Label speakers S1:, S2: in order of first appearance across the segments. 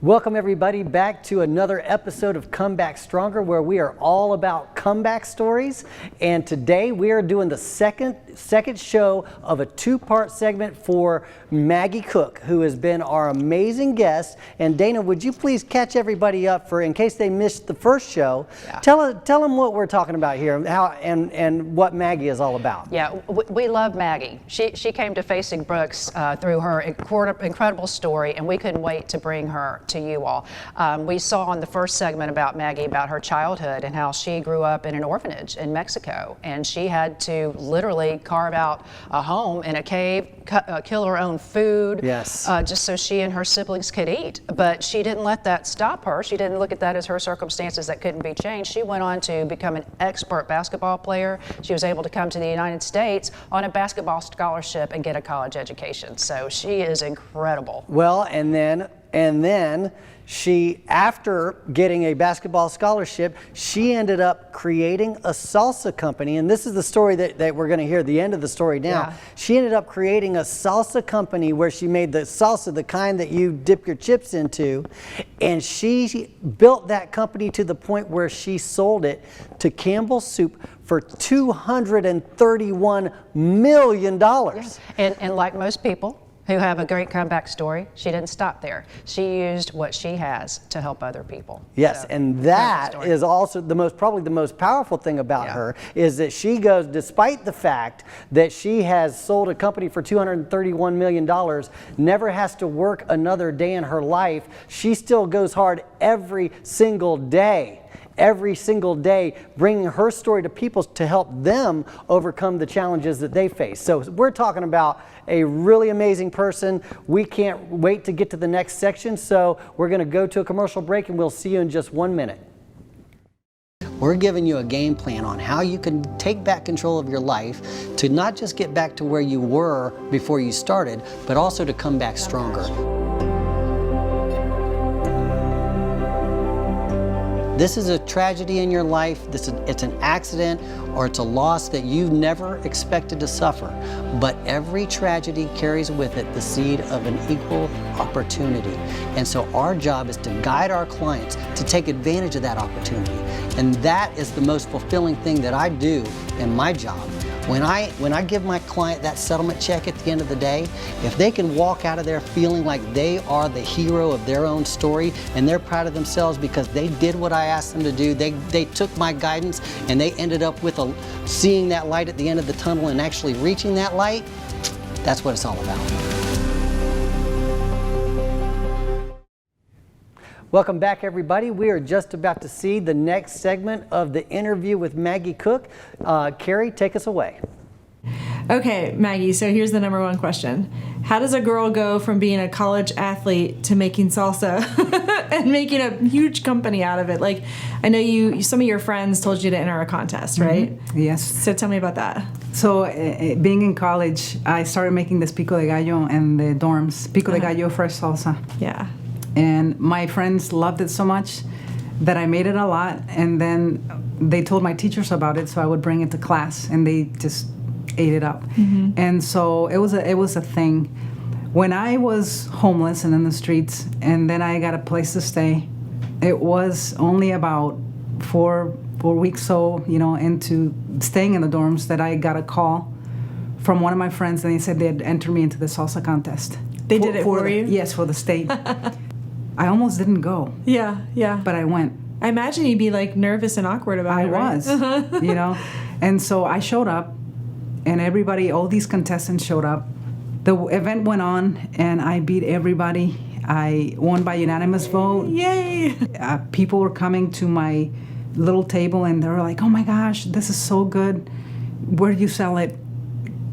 S1: Welcome everybody back to another episode of Come Back Stronger, where we are all about comeback stories. And today we are doing the second show of a two-part segment for Magie Cook, who has been our amazing guest. And Dana, would you please catch everybody up in case they missed the first show? Yeah. Tell them what we're talking about here, and what Magie is all about.
S2: Yeah, we love Magie. She came to Facing Brooks through her incredible story, and we couldn't wait to bring her to you all. We saw in the first segment about Magie, about her childhood and how she grew up in an orphanage in Mexico, and she had to literally carve out a home in a cave, kill her own food,
S1: yes,
S2: just so she and her siblings could eat. But she didn't let that stop her. She didn't look at that as her circumstances that couldn't be changed. She went on to become an expert basketball player. She was able to come to the United States on a basketball scholarship and get a college education. So she is incredible.
S1: Well, and then she, after getting a basketball scholarship, she ended up creating a salsa company. And this is the story that we're going to hear, the end of the story now. Yeah. She ended up creating a salsa company where she made the salsa, the kind that you dip your chips into. And she built that company to the point where she sold it to Campbell's Soup for $231 million. Yes.
S2: And like most people who have a great comeback story, she didn't stop there. She used what she has to help other people.
S1: Yes, so, and that is also probably the most powerful thing about her, is that she goes, despite the fact that she has sold a company for $231 million, never has to work another day in her life, she still goes hard every single day, bringing her story to people to help them overcome the challenges that they face. So we're talking about a really amazing person. We can't wait to get to the next section, so we're going to go to a commercial break, and we'll see you in just 1 minute. We're giving you a game plan on how you can take back control of your life to not just get back to where you were before you started, but also to come back stronger. This is a tragedy in your life, it's an accident, or it's a loss that you never expected to suffer. But every tragedy carries with it the seed of an equal opportunity. And so our job is to guide our clients to take advantage of that opportunity. And that is the most fulfilling thing that I do in my job. When I give my client that settlement check at the end of the day, if they can walk out of there feeling like they are the hero of their own story and they're proud of themselves because they did what I asked them to do, they took my guidance and they ended up with seeing that light at the end of the tunnel and actually reaching that light, that's what it's all about. Welcome back, everybody. We are just about to see the next segment of the interview with Magie Cook. Carrie, take us away.
S3: Okay, Magie, so here's the number one question. How does a girl go from being a college athlete to making salsa and making a huge company out of it? Like, I know some of your friends told you to enter a contest, right?
S4: Mm-hmm. Yes.
S3: So tell me about that.
S4: So being in college, I started making this pico de gallo in the dorms. Pico de gallo fresh salsa.
S3: Yeah.
S4: And my friends loved it so much that I made it a lot, and then they told my teachers about it, so I would bring it to class, and they just ate it up. Mm-hmm. And so it was a thing. When I was homeless and in the streets, and then I got a place to stay, it was only about four weeks into staying in the dorms that I got a call from one of my friends, and they said they'd enter me into the salsa contest.
S3: They did it for you?
S4: Yes, for the state. I almost didn't go.
S3: Yeah.
S4: But I went.
S3: I imagine you'd be like nervous and awkward about it, right?
S4: I was, And so I showed up, and all these contestants showed up. The event went on, and I beat everybody. I won by unanimous vote.
S3: Yay!
S4: People were coming to my little table, and they were like, "Oh my gosh, this is so good. Where do you sell it?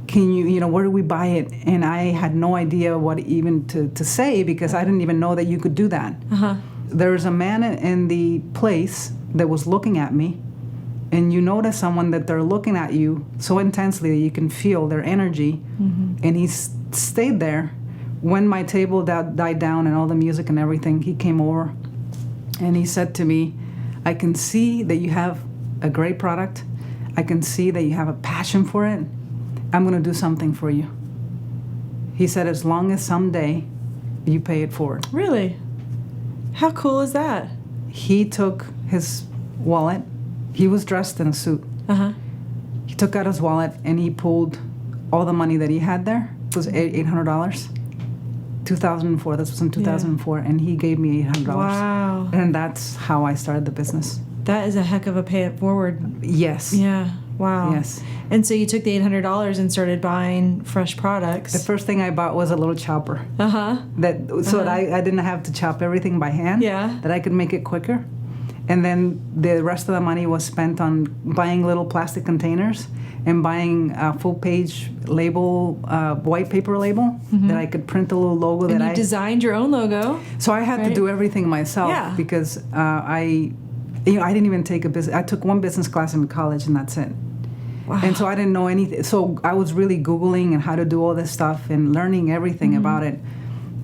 S4: Can where do we buy it?" And I had no idea what even to say, because I didn't even know that you could do that. Uh-huh. There was a man in the place that was looking at me, and you notice someone that they're looking at you so intensely that you can feel their energy, mm-hmm. and he stayed there. When my table died down and all the music and everything, he came over, and he said to me, "I can see that you have a great product. I can see that you have a passion for it. I'm going to do something for you." He said, "As long as someday you pay it forward."
S3: Really? How cool is that?
S4: He took his wallet. He was dressed in a suit.
S3: Uh-huh.
S4: He took out his wallet and he pulled all the money that he had there. It was $800. 2004. This was in 2004, and he gave me $800.
S3: Wow.
S4: And that's how I started the business.
S3: That is a heck of a pay it forward.
S4: Yes.
S3: Yeah. Wow.
S4: Yes.
S3: And so you took the $800 and started buying fresh products.
S4: The first thing I bought was a little chopper.
S3: Uh-huh.
S4: That I didn't have to chop everything by hand.
S3: Yeah.
S4: That I could make it quicker. And then the rest of the money was spent on buying little plastic containers and buying a full-page label, white paper label that I could print a little logo
S3: And
S4: that
S3: you designed your own logo.
S4: So I had to do everything myself because I didn't even take a business. I took one business class in college and that's it.
S3: Wow.
S4: And so I didn't know anything. So I was really Googling and how to do all this stuff and learning everything about it.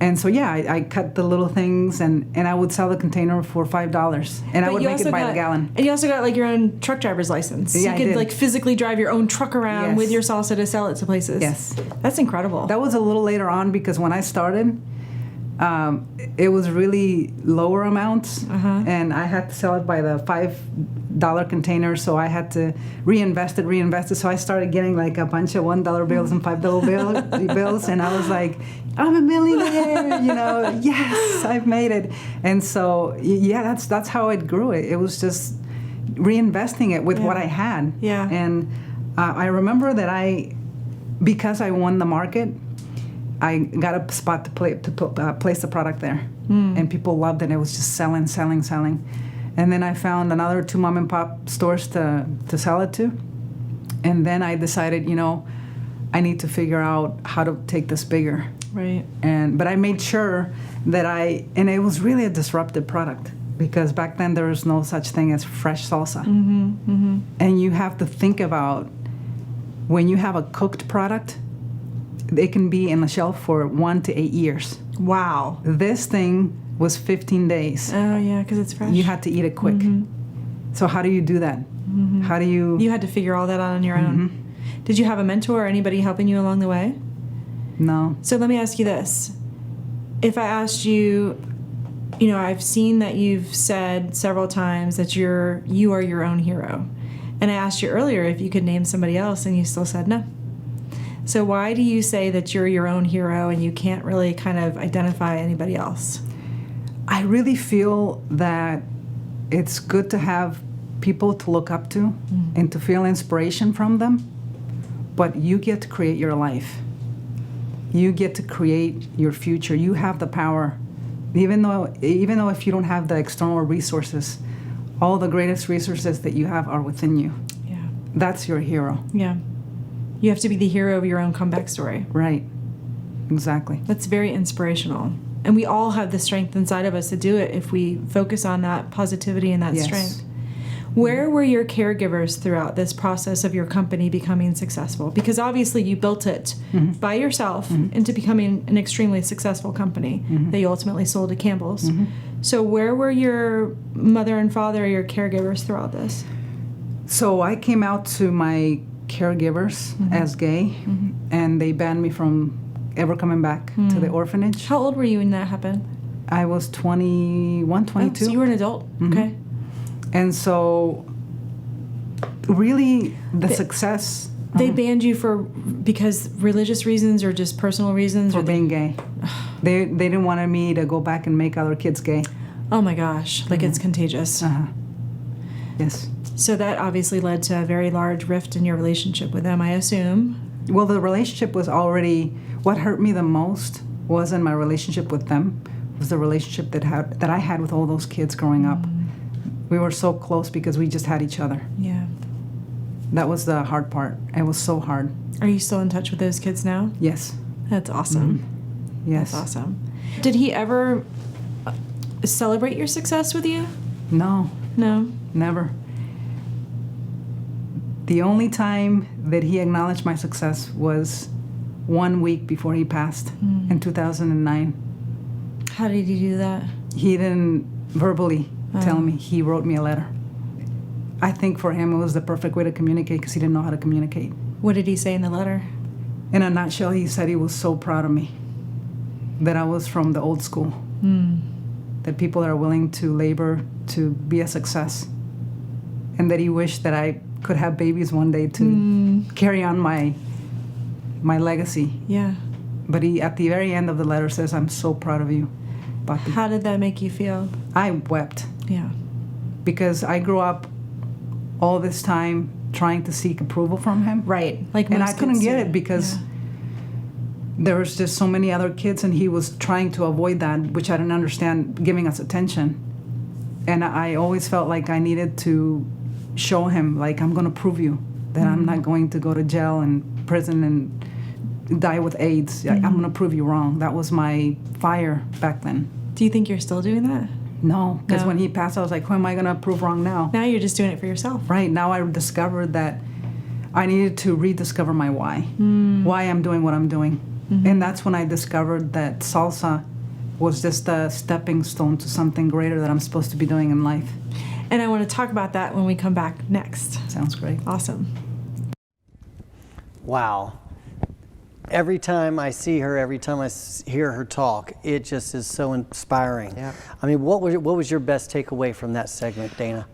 S4: And so, I cut the little things and I would sell the container for $5 and I would make it by the gallon.
S3: And you also got like your own truck driver's license.
S4: Yeah,
S3: you could
S4: I did.
S3: like physically drive your own truck around
S4: Yes.
S3: with your salsa to sell it to places.
S4: Yes.
S3: That's incredible.
S4: That was a little later on because when I started, it was really lower amounts and I had to sell it by the $5 container, so I had to reinvest it. So I started getting like a bunch of $1 bills and $5 bills, and I was like, I'm a millionaire, yes, I've made it. And so, that's how it grew. It was just reinvesting it with what I had.
S3: Yeah.
S4: And I remember that because I won the market, I got a spot to place the product there, and people loved it. It was just selling. And then I found another 2 mom and pop stores to sell it to, and then I decided, I need to figure out how to take this bigger.
S3: Right.
S4: But I made sure that and it was really a disruptive product because back then there was no such thing as fresh salsa, and you have to think about when you have a cooked product. It can be in the shelf for 1 to 8 years.
S3: Wow.
S4: This thing was 15 days.
S3: Oh, yeah, because it's fresh.
S4: You had to eat it quick. So how do you do that? How do you...
S3: You had to figure all that out on your own. Did you have a mentor or anybody helping you along the way?
S4: No.
S3: So let me ask you this. If I asked you, I've seen that you've said several times that you are your own hero. And I asked you earlier if you could name somebody else, and you still said no. So why do you say that you're your own hero and you can't really kind of identify anybody else?
S4: I really feel that it's good to have people to look up to and to feel inspiration from them, but you get to create your life. You get to create your future. You have the power. Even though if you don't have the external resources, all the greatest resources that you have are within you.
S3: Yeah.
S4: That's your hero.
S3: Yeah. You have to be the hero of your own comeback story.
S4: Right. Exactly.
S3: That's very inspirational. And we all have the strength inside of us to do it if we focus on that positivity and that strength. Where were your caregivers throughout this process of your company becoming successful? Because obviously you built it by yourself into becoming an extremely successful company that you ultimately sold to Campbell's. So where were your mother and father, your caregivers throughout this?
S4: So I came out to my caregivers as gay, and they banned me from ever coming back to the orphanage.
S3: How old were you when that happened?
S4: I was 21, 22.
S3: So you were an adult. Okay.
S4: And so really the success...
S3: They banned you because religious reasons or just personal reasons?
S4: For being gay. They didn't want me to go back and make other kids gay.
S3: Oh my gosh, like it's contagious.
S4: Yes.
S3: So that obviously led to a very large rift in your relationship with them, I assume.
S4: Well, the relationship was already... What hurt me the most wasn't my relationship with them. It was the relationship that I had with all those kids growing up. We were so close because we just had each other.
S3: Yeah.
S4: That was the hard part. It was so hard.
S3: Are you still in touch with those kids now?
S4: Yes.
S3: That's awesome.
S4: Yes.
S3: That's awesome. Did he ever celebrate your success with you?
S4: No.
S3: No?
S4: Never. The only time that he acknowledged my success was 1 week before he passed in 2009.
S3: How did he do that?
S4: He didn't verbally tell me. He wrote me a letter. I think for him it was the perfect way to communicate because he didn't know how to communicate.
S3: What did he say in the letter?
S4: In a nutshell, he said he was so proud of me, that I was from the old school. that people are willing to labor to be a success, and that he wished that I could have babies one day to carry on my legacy.
S3: Yeah.
S4: But he, at the very end of the letter, says, "I'm so proud of you, Papi."
S3: How did that make you feel?
S4: I wept
S3: Yeah.
S4: because I grew up all this time trying to seek approval from him.
S3: Right. Like
S4: And
S3: most
S4: I couldn't
S3: kids
S4: get
S3: do.
S4: it because
S3: Yeah.
S4: there was just so many other kids, and he was trying to avoid that, which I didn't understand, giving us attention. And I always felt like I needed to show him, like, I'm going to prove you that I'm not going to go to jail and prison and die with AIDS. I'm going to prove you wrong. That was my fire back then.
S3: Do you think you're still doing that?
S4: No, because
S3: No.
S4: when he passed, I was like, who am I going to prove wrong now?
S3: Now you're just doing it for yourself.
S4: Right, now I discovered that I needed to rediscover my why I'm doing what I'm doing. And that's when I discovered that salsa was just a stepping stone to something greater that I'm supposed to be doing in life.
S3: And I want to talk about that when we come back next.
S4: Sounds great.
S3: Awesome.
S1: Wow. Every time I see her, every time I hear her talk, it just is so inspiring.
S2: Yep.
S1: I mean, what was your best takeaway from that segment, Dana?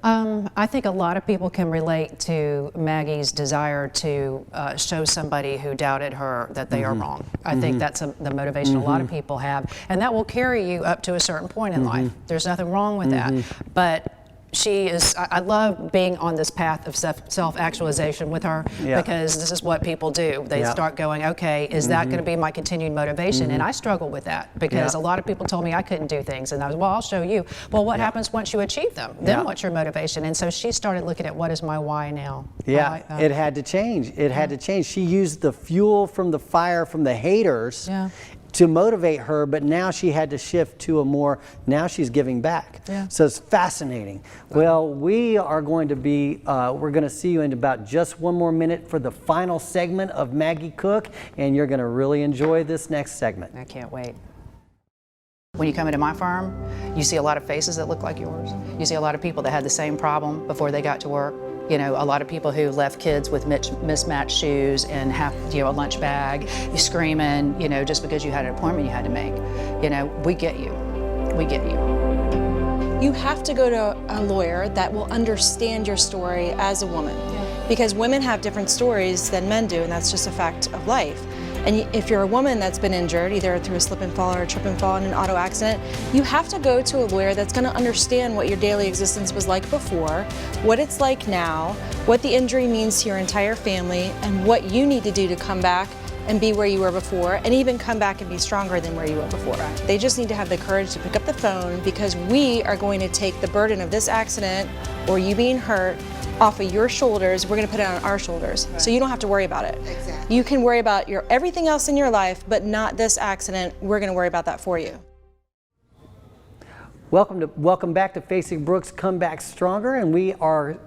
S2: I think a lot of people can relate to Maggie's desire to show somebody who doubted her that they are wrong. I think that's the motivation a lot of people have, and that will carry you up to a certain point in life. There's nothing wrong with that, but she is, I love being on this path of self-actualization with her,
S1: Yeah.
S2: because this is what people do. They
S1: Yeah.
S2: start going, okay, is that going to be my continued motivation? And I struggle with that because
S1: Yeah.
S2: a lot of people told me I couldn't do things, and I was, well, I'll show you. Well, what happens once you achieve them? Then
S1: Yeah.
S2: what's your motivation? And so she started looking at what is my why now. I
S1: Yeah,
S2: like that.
S1: it had to change. It had to change. She used the fuel from the fire from the haters
S2: Yeah.
S1: to motivate her, but now she had to shift to a more, now she's giving back.
S2: Yeah.
S1: So it's fascinating. Well, we are going to be, we're going to see you in about just one more minute for the final segment of Magie Cook, and you're going to really enjoy this next segment.
S2: I can't wait. When you come into my firm, you see a lot of faces that look like yours. You see a lot of people that had the same problem before they got to work. You know, a lot of people who left kids with mismatched shoes and a lunch bag, you screaming, just because you had an appointment you had to make. We get you. We get you.
S5: You have to go to a lawyer that will understand your story as a woman. Because women have different stories than men do, and that's just a fact of life. And if you're a woman that's been injured, either through a slip and fall or a trip and fall in an auto accident, you have to go to a lawyer that's going to understand what your daily existence was like before, what it's like now, what the injury means to your entire family, and what you need to do to come back and be where you were before, and even come back and be stronger than where you were before. They just need to have the courage to pick up the phone, because we are going to take the burden of this accident or you being hurt off of your shoulders. We're going to put it on our shoulders, so you don't have to worry about it. Exactly. You can worry about everything else in your life, but not this accident. We're going to worry about that for you.
S1: Welcome back to Facing Brooks Come Back Stronger, and we are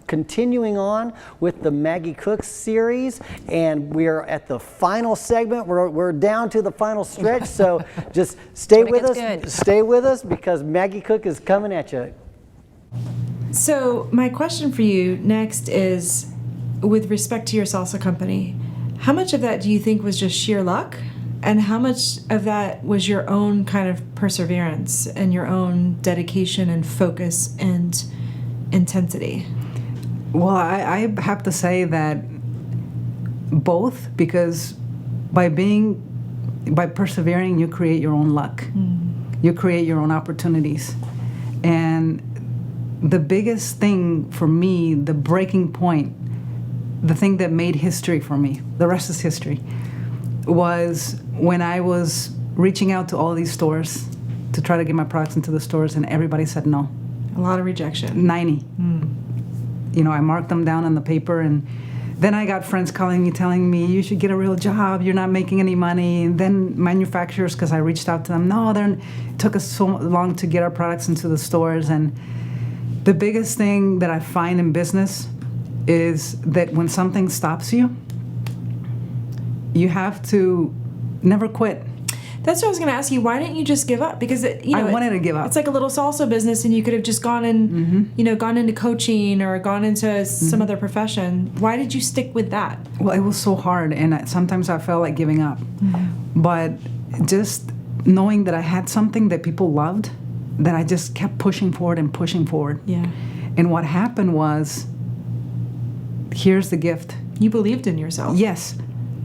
S1: continuing on with the Magie Cook series, and we are at the final segment. We're down to the final stretch, so just stay with us.
S2: Good.
S1: Stay with us, because Magie Cook is coming at you.
S3: So my question for you next is, with respect to your salsa company, how much of that do you think was just sheer luck? And how much of that was your own kind of perseverance and your own dedication and focus and intensity?
S4: Well, I have to say that both, because by persevering, you create your own luck. You create your own opportunities. And the biggest thing for me, the breaking point, the thing that made history for me, the rest is history, was when I was reaching out to all these stores to try to get my products into the stores, and everybody said no.
S3: A lot of rejection.
S4: 90. I marked them down on the paper, and then I got friends calling me, telling me, you should get a real job, you're not making any money. And then manufacturers, because I reached out to them, it took us so long to get our products into the stores. And the biggest thing that I find in business is that when something stops you, you have to never quit.
S3: That's what I was going to ask you. Why didn't you just give up? Because
S4: I wanted to give up.
S3: It's like a little salsa business, and you could have just gone gone into coaching or gone into some other profession. Why did you stick with that?
S4: Well, it was so hard, and sometimes I felt like giving up. But just knowing that I had something that people loved, that I just kept pushing forward and pushing forward.
S3: Yeah.
S4: And what happened was, here's the gift.
S3: You believed in yourself.
S4: Yes,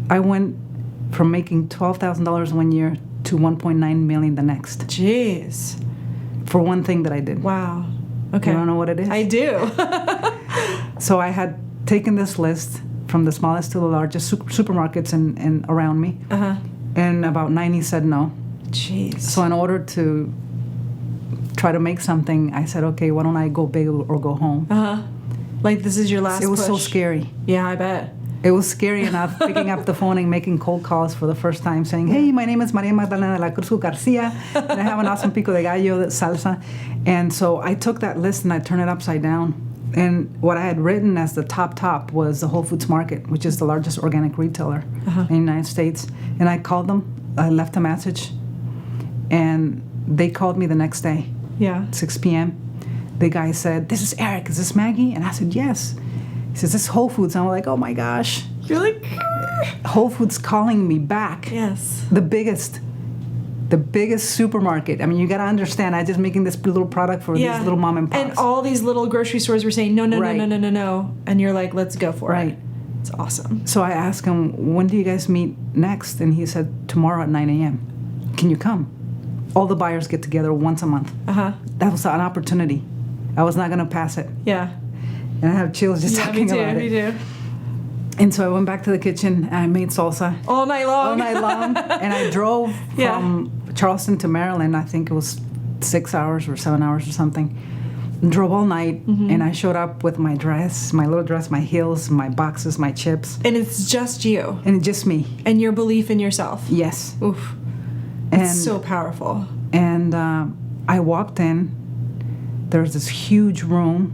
S4: I went from making $12,000 one year to 1.9 million the next.
S3: Jeez.
S4: For one thing that I did.
S3: Wow. Okay.
S4: You don't know what it is?
S3: I do.
S4: So I had taken this list from the smallest to the largest supermarkets and around me, and about 90 said no.
S3: Jeez.
S4: So in order to try to make something, I said, okay, why don't I go big or go home?
S3: Like this is your last
S4: It was so
S3: push.
S4: scary.
S3: Yeah, I bet.
S4: It was scary enough picking up the phone and making cold calls for the first time saying, hey, my name is Maria Magdalena de la Cruz Garcia, and I have an awesome pico de gallo salsa. And so I took that list and I turned it upside down. And what I had written as the top was the Whole Foods Market, which is the largest organic retailer in the United States. And I called them, I left a message, and they called me the next day,
S3: Yeah.
S4: 6 p.m. The guy said, this is Eric, is this Maggie? And I said, yes. He says, this is Whole Foods. And I'm like, oh my gosh.
S3: You're like,
S4: Whole Foods calling me back.
S3: yes.
S4: The biggest supermarket. I mean, you got to understand, I just making this little product for these little mom and pops.
S3: And all these little grocery stores were saying, no, no,
S4: Right.
S3: no, no, no, no, no. And you're like, let's go for
S4: Right.
S3: it. It's awesome.
S4: So I asked him, when do you guys meet next? And he said, tomorrow at 9 a.m. Can you come? All the buyers get together once a month. That was an opportunity. I was not going to pass it.
S3: Yeah.
S4: And I have chills just
S3: Yeah,
S4: talking
S3: me too,
S4: about
S3: me
S4: it.
S3: too.
S4: And so I went back to the kitchen and I made salsa
S3: All night long.
S4: all night long. And I drove
S3: Yeah.
S4: from Charleston to Maryland. I think it was 6 hours or 7 hours or something. And drove all night. And I showed up with my dress, my little dress, my heels, my boxes, my chips.
S3: And it's just you
S4: And just me.
S3: and your belief in yourself.
S4: Yes.
S3: Oof.
S4: And,
S3: It's so powerful.
S4: and I walked in. There's this huge room.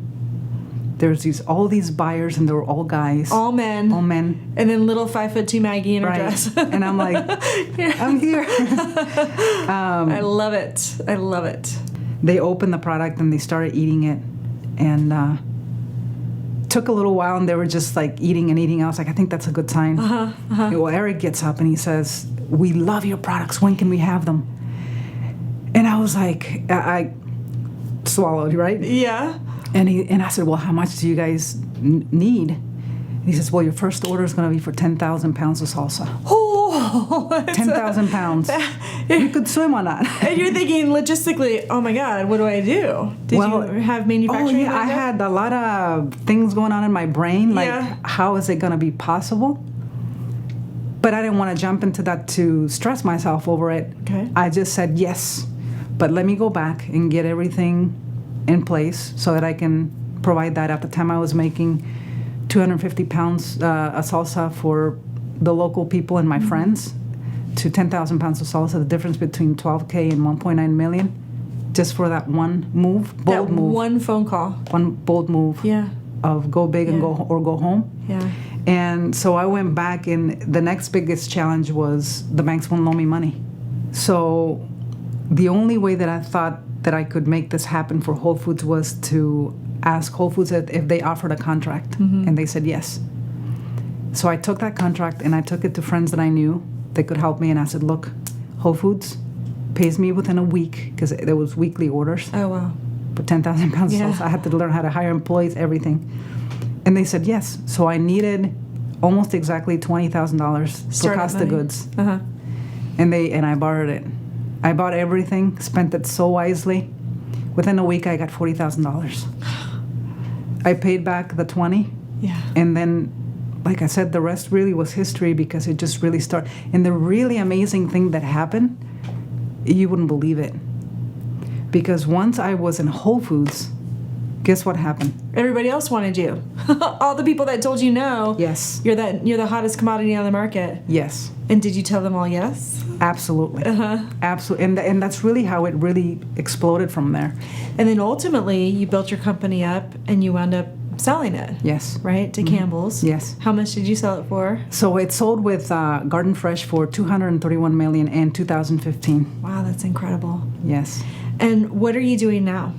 S4: There's all these buyers, and they were all guys.
S3: All men.
S4: All men.
S3: And then little 5'2" Maggie in her
S4: Right.
S3: dress.
S4: And I'm like, I'm here.
S3: I love it. I love it.
S4: They opened the product and they started eating it, and took a little while, and they were just like eating and eating. I was like, I think that's a good sign. Well, Eric gets up and he says, we love your products. When can we have them? And I was like, I swallowed, right?
S3: Yeah.
S4: And I said, well, how much do you guys need? And he says, well, your first order is going to be for 10,000 pounds of salsa.
S3: Oh,
S4: 10,000 pounds. You could swim on that.
S3: And you're thinking logistically, oh my God, what do I do? Did
S4: Well,
S3: you have manufacturing?
S4: Oh, yeah, I
S3: lined up?
S4: had a lot of things going on in my brain, like
S3: Yeah.
S4: how is it going to be possible? But I didn't want to jump into that to stress myself over it.
S3: Okay.
S4: I just said yes, but let me go back and get everything in place so that I can provide that. At the time, I was making 250 pounds of salsa for the local people and my friends, to 10,000 pounds of salsa. The difference between 12K and 1.9 million, just for that one move, bold
S3: that
S4: move,
S3: one phone call.
S4: one bold move
S3: Yeah.
S4: of go big and
S3: Yeah.
S4: go home.
S3: Yeah.
S4: And so I went back, and the next biggest challenge was the banks won't loan me money. So the only way that I thought that I could make this happen for Whole Foods was to ask Whole Foods if they offered a contract, and they said yes. So I took that contract and I took it to friends that I knew that could help me, and I said, look, Whole Foods pays me within a week, because there was weekly orders
S3: Oh, wow.
S4: for 10,000 pounds
S3: Yeah.
S4: of salsa. I had to learn how to hire employees, everything. And they said yes. So I needed almost exactly $20,000 for
S3: Startup
S4: cost of
S3: money.
S4: goods.
S3: Uh-huh.
S4: And I borrowed it. I bought everything, spent it so wisely. Within a week, I got $40,000. I paid back the 20,
S3: Yeah.
S4: and then, like I said, the rest really was history, because it just really started. And the really amazing thing that happened, you wouldn't believe it. Because once I was in Whole Foods, guess what happened?
S3: Everybody else wanted you. All the people that told you no.
S4: Yes.
S3: You're the hottest commodity on the market.
S4: Yes.
S3: And did you tell them all yes?
S4: Absolutely. Absolutely. And that's really how it really exploded from there.
S3: And then ultimately, you built your company up and you wound up selling it.
S4: Yes.
S3: Right? To Campbell's.
S4: Yes.
S3: How much did you sell it for?
S4: So it sold with Garden Fresh for $231 million in 2015.
S3: Wow, that's incredible.
S4: Yes.
S3: And what are you doing now?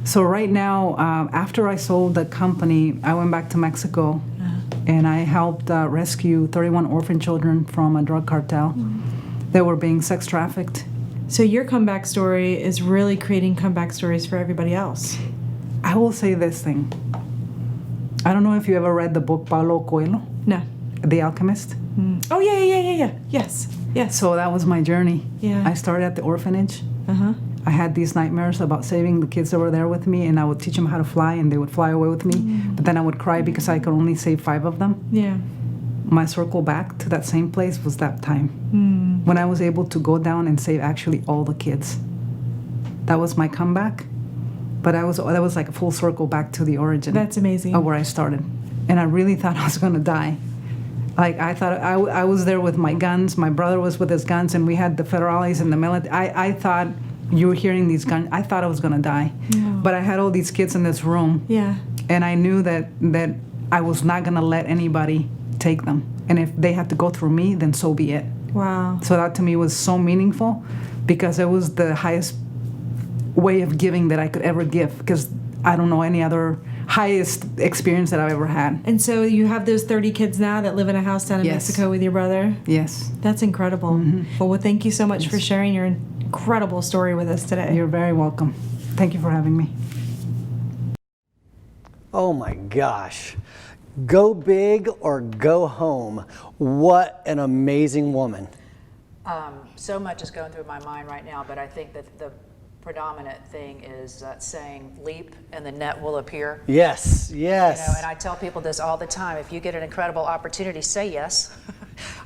S4: So right now, after I sold the company, I went back to Mexico, and I helped rescue 31 orphan children from a drug cartel that were being sex trafficked
S3: So your comeback story is really creating comeback stories for everybody else.
S4: I will say this thing. I don't know if you ever read the book Paulo Coelho,
S3: No.
S4: The Alchemist.
S3: Oh, yeah. Yes.
S4: So that was my journey.
S3: Yeah.
S4: I started at the orphanage.
S3: Uh-huh.
S4: I had these nightmares about saving the kids that were there with me, and I would teach them how to fly, and they would fly away with me. But then I would cry because I could only save 5 of them.
S3: Yeah.
S4: My circle back to that same place was that time when I was able to go down and save actually all the kids. That was my comeback, but that was like a full circle back to the origin.
S3: That's amazing.
S4: Of where I started, and I really thought I was gonna die. Like I thought I was there with my guns. My brother was with his guns, and we had the federales and the military. I thought you were hearing these guns. I thought I was gonna die, but I had all these kids in this room.
S3: Yeah.
S4: And I knew that I was not gonna let anybody take them. And if they had to go through me, then so be it.
S3: Wow.
S4: So that to me was so meaningful because it was the highest way of giving that I could ever give, because I don't know any other highest experience that I've ever had.
S3: And so you have those 30 kids now that live in a house down in
S4: Yes.
S3: Mexico with your brother?
S4: Yes.
S3: That's incredible. Well, thank you so much for sharing your incredible story with us today.
S4: You're very welcome. Thank you for having me.
S1: Oh my gosh. Go big or go home. What an amazing woman.
S2: So much is going through my mind right now, but I think that the predominant thing is saying leap and the net will appear.
S1: Yes, yes.
S2: You know, and I tell people this all the time. If you get an incredible opportunity, say yes.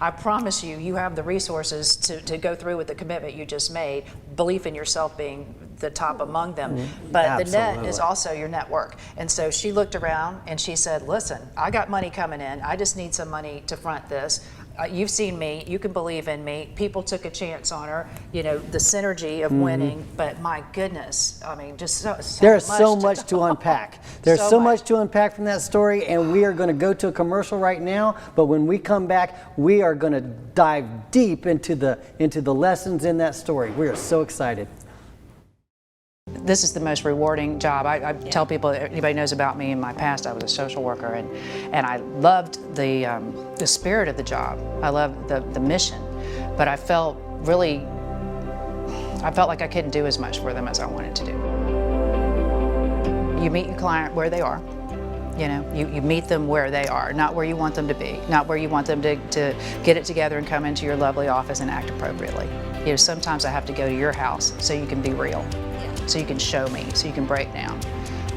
S2: I promise you, you have the resources to go through with the commitment you just made, belief in yourself being the top among them. But the net is also your network. And so she looked around and she said, listen, I got money coming in. I just need some money to front this. You've seen me, you can believe in me. People took a chance on her, you know, the synergy of winning, but my goodness, I mean, just so
S1: There's so much to unpack. There's so much
S2: much
S1: to unpack from that story, and we are going to go to a commercial right now, but when we come back, we are going to dive deep into the lessons in that story. We are so excited.
S2: This is the most rewarding job. I tell people, anybody knows about me in my past, I was a social worker, and I loved the spirit of the job. I loved the mission, but I felt like I couldn't do as much for them as I wanted to do. You meet your client where they are. You know, you meet them where they are, not where you want them to be, not where you want them to get it together and come into your lovely office and act appropriately. You know, sometimes I have to go to your house so you can be real. So you can show me, so you can break down.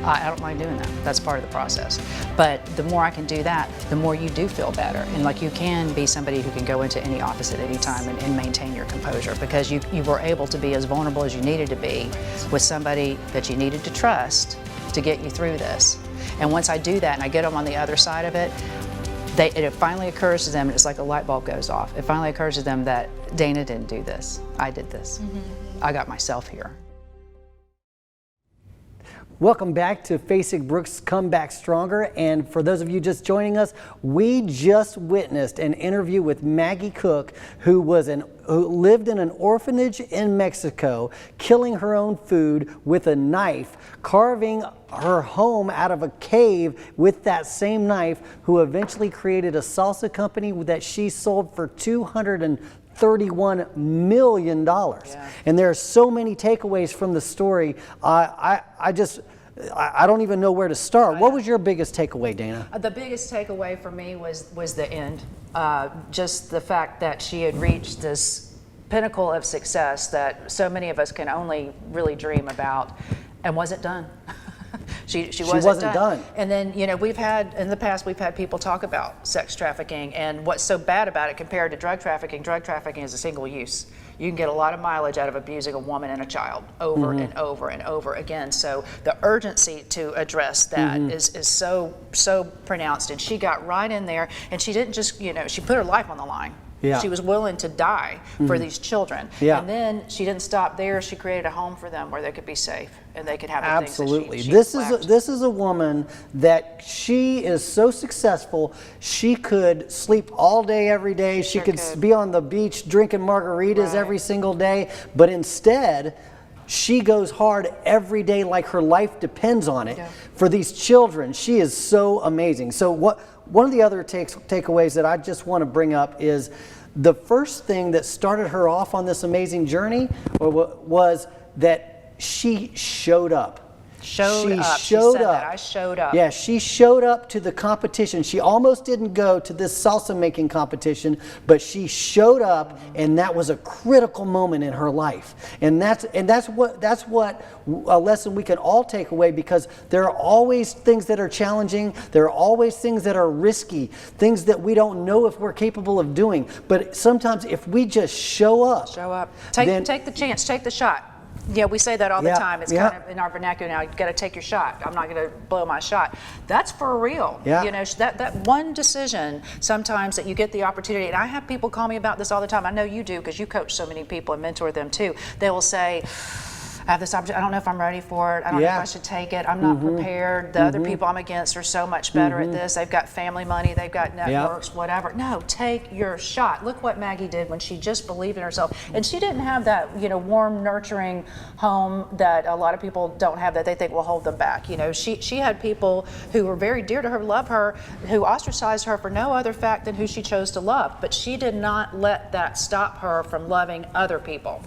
S2: I don't mind doing that. That's part of the process. But the more I can do that, the more you do feel better. And like you can be somebody who can go into any office at any time and maintain your composure, because you were able to be as vulnerable as you needed to be with somebody that you needed to trust to get you through this. And once I do that and I get them on the other side of it, it finally occurs to them, and it's like a light bulb goes off. It finally occurs to them that Dana didn't do this. I did this. I got myself here.
S1: Welcome back to Facing Brooks Come Back Stronger. And for those of you just joining us, we just witnessed an interview with Magie Cook, who lived in an orphanage in Mexico, killing her own food with a knife, carving her home out of a cave with that same knife, who eventually created a salsa company that she sold for $231 million. Yeah. And there are so many takeaways from the story. I don't even know where to start. What was your biggest takeaway, Dana?
S2: The biggest takeaway for me was the end. Just the fact that she had reached this pinnacle of success that so many of us can only really dream about, and wasn't done. She wasn't done. And then, you know, in the past we've had people talk about sex trafficking, and what's so bad about it compared to drug trafficking is a single use. You can get a lot of mileage out of abusing a woman and a child over and over and over again. So the urgency to address that is so pronounced, and she got right in there, and she didn't just, you know, she put her life on the line.
S1: Yeah.
S2: She was willing to die for these children. Yeah. And then she didn't stop there. She created a home for them where they could be safe and they could have the
S1: Absolutely.
S2: things that she
S1: This is a woman that she is so successful. She could sleep all day, every day. She could be on the beach drinking margaritas every single day. But instead, she goes hard every day like her life depends on it for these children. She is so amazing. So one of the other takeaways that I just want to bring up is the first thing that started her off on this amazing journey was that she showed up.
S2: She said that. I showed up.
S1: Yeah, she showed up to the competition. She almost didn't go to this salsa making competition, but she showed up, and that was a critical moment in her life. And that's what a lesson we can all take away, because there are always things that are challenging. There are always things that are risky, things that we don't know if we're capable of doing. But sometimes if we just show up.
S2: Take the chance, take the shot. Yeah, we say that all the time. It's kind of in our vernacular now. You got to take your shot. I'm not going to blow my shot. That's for real.
S1: Yeah.
S2: You know, that one decision sometimes that you get the opportunity. And I have people call me about this all the time. I know you do, because you coach so many people and mentor them too. They will say, I have this opportunity. I don't know if I'm ready for it. I don't know if I should take it. I'm not prepared. The other people I'm against are so much better at this. They've got family money. They've got networks, whatever. No, take your shot. Look what Maggie did when she just believed in herself. And she didn't have that, warm, nurturing home that a lot of people don't have, that they think will hold them back. She had people who were very dear to her, love her, who ostracized her for no other fact than who she chose to love. But she did not let that stop her from loving other people.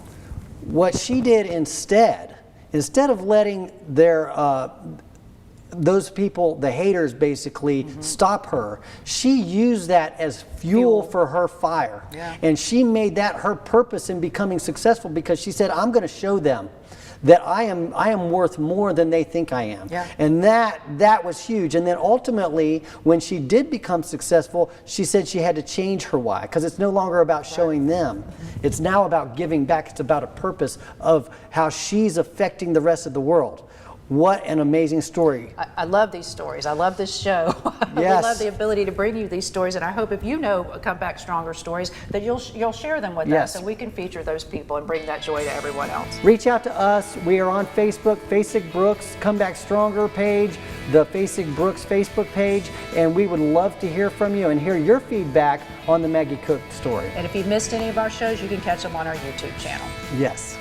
S1: What she did instead of letting those people, the haters basically, stop her, she used that as fuel for her fire.
S2: Yeah.
S1: And she made that her purpose in becoming successful, because she said, I'm going to show them that I am worth more than they think I am.
S2: Yeah.
S1: And that was huge. And then ultimately, when she did become successful, she said she had to change her why, because it's no longer about showing them. It's now about giving back. It's about a purpose of how she's affecting the rest of the world. What an amazing story.
S2: I love these stories. I love this show. We love the ability to bring you these stories, and I hope if you know Come Back Stronger stories, that you'll share them with us, and we can feature those people and bring that joy to everyone else.
S1: Reach out to us. We are on Facebook, Facek Brooks Come Back Stronger page, the Facek Brooks Facebook page, and we would love to hear from you and hear your feedback on the Magie Cook story.
S2: And if you've missed any of our shows, you can catch them on our YouTube channel.
S1: Yes.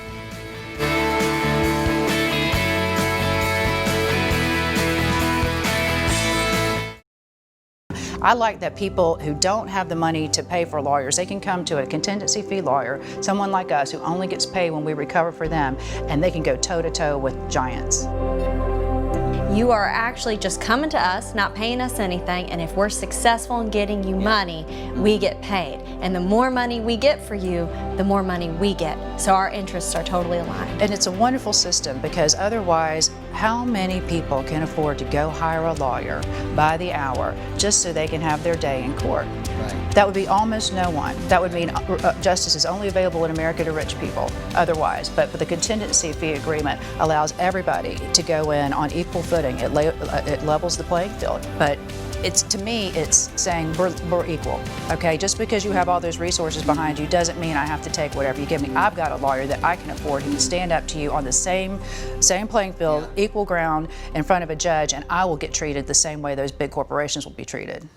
S2: I like that people who don't have the money to pay for lawyers, they can come to a contingency fee lawyer, someone like us who only gets paid when we recover for them, and they can go toe-to-toe with giants.
S6: You are actually just coming to us, not paying us anything, and if we're successful in getting you money, we get paid. And the more money we get for you, the more money we get. So our interests are totally aligned.
S2: And it's a wonderful system, because otherwise, how many people can afford to go hire a lawyer by the hour just so they can have their day in court?
S1: Right.
S2: That would be almost no one. That would mean justice is only available in America to rich people otherwise. But the contingency fee agreement allows everybody to go in on equal footing. It levels the playing field. But to me, it's saying we're equal, okay? Just because you have all those resources behind you doesn't mean I have to take whatever you give me. I've got a lawyer that I can afford who can stand up to you on the same playing field, equal ground in front of a judge, and I will get treated the same way those big corporations will be treated.